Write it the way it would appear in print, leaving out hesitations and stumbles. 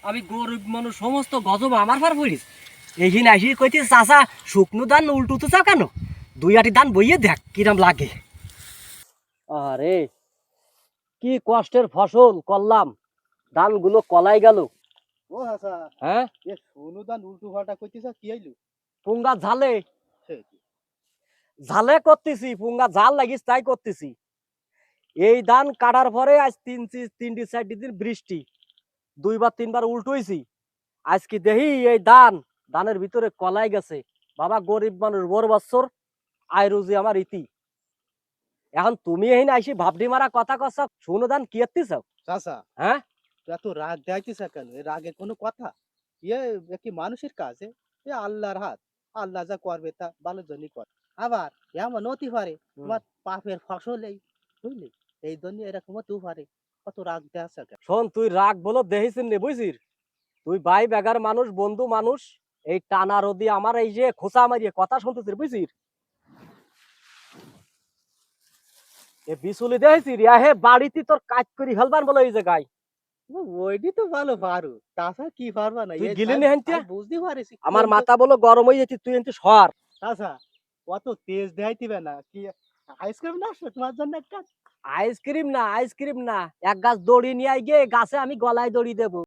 আমি গরিব মানুষ সমস্ত গজব আমার ফার পড়িস এইখানে আসি কইতে চাচা শুকনো ধান উল্টুতে চাও কেন দুই আটি ধান বইয়ে দেখ কিরাম লাগে। আরে কি কষ্টের ফসল করলাম, ধানগুলো কলাই গেল। ও আচ্ছা, হ্যাঁ এ সোনু দান উল্টো পাল্টা কইতেছ কি আইলো? পুঙ্গা ঝালে সে কি? ঝালে করতেছি, পুঙ্গা ঝাল লাগিস তাই করতেছি। এই ধান কাটার পরে আজ তিনটি চারটি দিন বৃষ্টি, দুইবার তিনবার উল্টো হয়েছি। আজকে দেখি এই ধানের ভিতরে কলাই গেছে। বাবা গরিব মানুষ, বড় বছর আয় রুজি আমার ইতি। এখন তুমি এই না আইসি ভাবডি মারা কথা কছ, শুনো ধান কি এত্তিস? চাচা, হ্যাঁ তুই এত রাগ দেখাইতেছ কেন? এ রাগে কোনো কথা? ইয়ে এ কি মানুষের কাজ? এ আল্লাহর হাত। আল্লাহ যা করবে তা ভালোর জন্যই করে। আবার এমন হতে পারে তোমার পাপের ফসল এই, বুঝলি? এই জন্য এরকম হতেও পারে। কত রাগ দেখাচ্ছ কেন? শোন, তুই রাগ বলো দেখিস নে বুঝিস, তুই ভাই বেগার মানুষ, বন্ধু মানুষ, এই টানা রদি আমার এই যে খোঁচা মারিয়ে কথা শুনতেছিস বুঝিস। এ বিচুলি দেখিস হে বাড়িতে তোর কাজ করি ফেলবান বলো এই জায়গায়। ওইটি তো ভালো পারো, তাছাড়া কি পারবা না? তুই এ গিলি আমি নি হেনতে, আমি বুঝতে পারিছি আমার কোন মাথা বলো গরম হয়ে যাচ্ছে, তুই এনতে সর। চাচা, অত তেজ দেখাইতিবে না। কি আইসক্রিম না আসবে তোমার জন্য একটা? আইসক্রিম না, আইসক্রিম না, এক গাছ দড়ি নিয়ে আই গে গাছে আমি গলায় দড়ি দেবো।